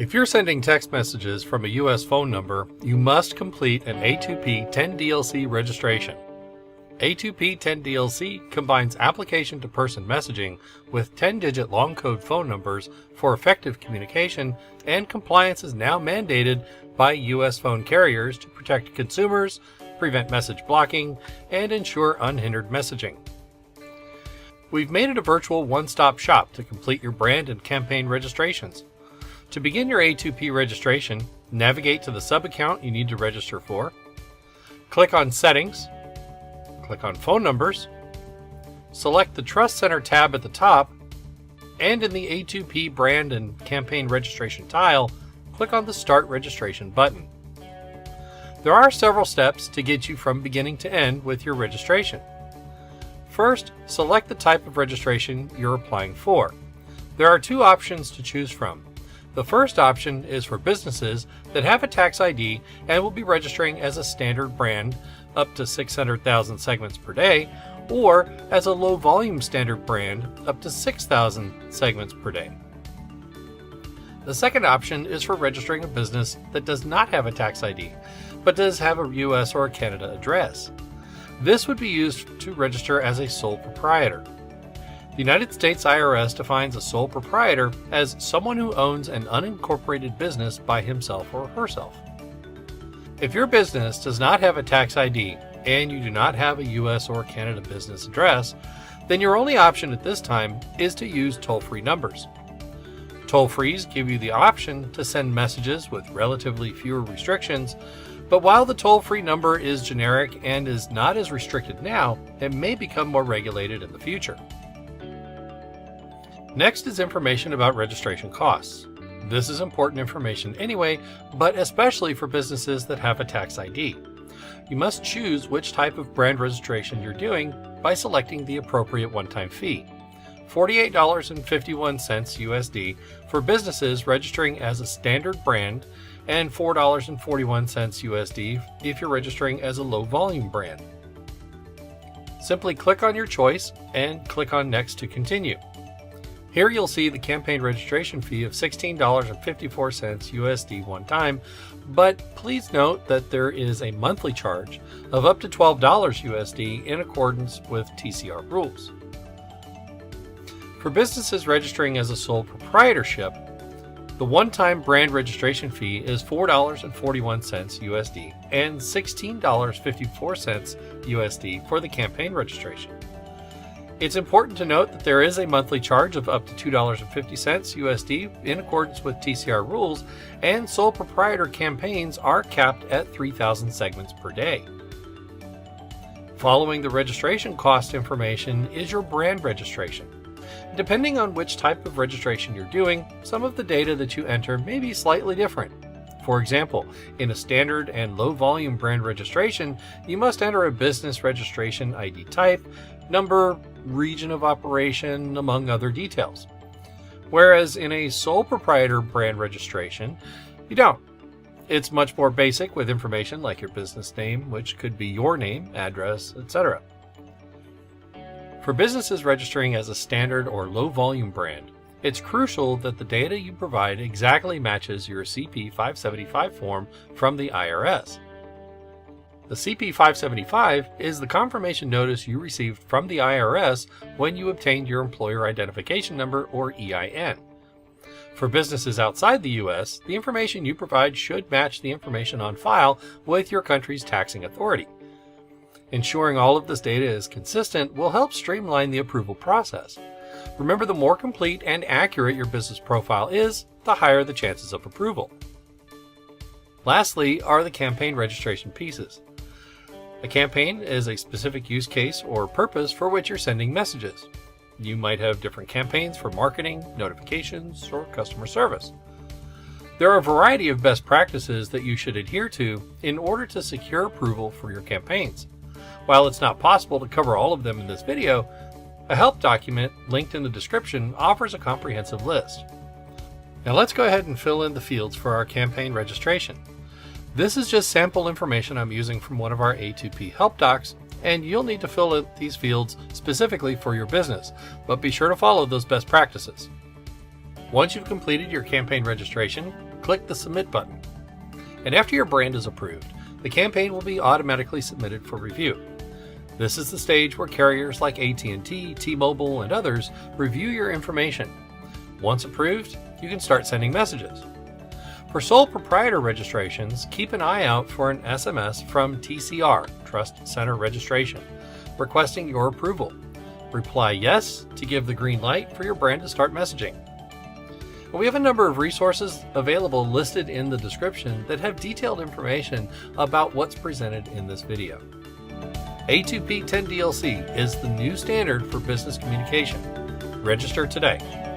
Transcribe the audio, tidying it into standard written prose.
If you're sending text messages from a U.S. phone number, you must complete an A2P 10DLC registration. A2P 10DLC combines application-to-person messaging with 10-digit long code phone numbers for effective communication, and compliance is now mandated by U.S. phone carriers to protect consumers, prevent message blocking, and ensure unhindered messaging. We've made it a virtual one-stop shop to complete your brand and campaign registrations. To begin your A2P registration, navigate to the sub-account you need to register for, click on Settings, click on Phone Numbers, select the Trust Center tab at the top, and in the A2P brand and campaign registration tile, click on the Start Registration button. There are several steps to get you from beginning to end with your registration. First, select the type of registration you're applying for. There are two options to choose from. The first option is for businesses that have a tax ID and will be registering as a standard brand up to 600,000 segments per day, or as a low volume standard brand up to 6,000 segments per day. The second option is for registering a business that does not have a tax ID, but does have a US or a Canada address. This would be used to register as a sole proprietor. The United States IRS defines a sole proprietor as someone who owns an unincorporated business by himself or herself. If your business does not have a tax ID and you do not have a US or Canada business address, then your only option at this time is to use toll-free numbers. Toll-frees give you the option to send messages with relatively fewer restrictions, but while the toll-free number is generic and is not as restricted now, it may become more regulated in the future. Next is information about registration costs. This is important information anyway, but especially for businesses that have a tax ID. You must choose which type of brand registration you're doing by selecting the appropriate one-time fee. $48.51 USD for businesses registering as a standard brand, and $4.41 USD if you're registering as a low-volume brand. Simply click on your choice and click on Next to continue. Here you'll see the campaign registration fee of $16.54 USD one time, but please note that there is a monthly charge of up to $12 USD in accordance with TCR rules. For businesses registering as a sole proprietorship, the one-time brand registration fee is $4.41 USD and $16.54 USD for the campaign registration. It's important to note that there is a monthly charge of up to $2.50 USD in accordance with TCR rules, and sole proprietor campaigns are capped at 3,000 segments per day. Following the registration cost information is your brand registration. Depending on which type of registration you're doing, some of the data that you enter may be slightly different. For example, in a standard and low volume brand registration, you must enter a business registration ID type, number, region of operation, among other details. Whereas in a sole proprietor brand registration, you don't. It's much more basic with information like your business name, which could be your name, address, etc. For businesses registering as a standard or low volume brand, it's crucial that the data you provide exactly matches your CP 575 form from the IRS. The CP 575 is the confirmation notice you received from the IRS when you obtained your employer identification number, or EIN. For businesses outside the US, the information you provide should match the information on file with your country's taxing authority. Ensuring all of this data is consistent will help streamline the approval process. Remember, the more complete and accurate your business profile is, the higher the chances of approval. Lastly are the campaign registration pieces. A campaign is a specific use case or purpose for which you're sending messages. You might have different campaigns for marketing, notifications, or customer service. There are a variety of best practices that you should adhere to in order to secure approval for your campaigns. While it's not possible to cover all of them in this video, a help document linked in the description offers a comprehensive list. Now let's go ahead and fill in the fields for our campaign registration. This is just sample information I'm using from one of our A2P help docs, and you'll need to fill in these fields specifically for your business, but be sure to follow those best practices. Once you've completed your campaign registration, click the Submit button. And after your brand is approved, the campaign will be automatically submitted for review. This is the stage where carriers like AT&T, T-Mobile, and others review your information. Once approved, you can start sending messages. For sole proprietor registrations, keep an eye out for an SMS from TCR, Trust Center Registration, requesting your approval. Reply yes to give the green light for your brand to start messaging. We have a number of resources available listed in the description that have detailed information about what's presented in this video. A2P 10DLC is the new standard for business communication. Register today.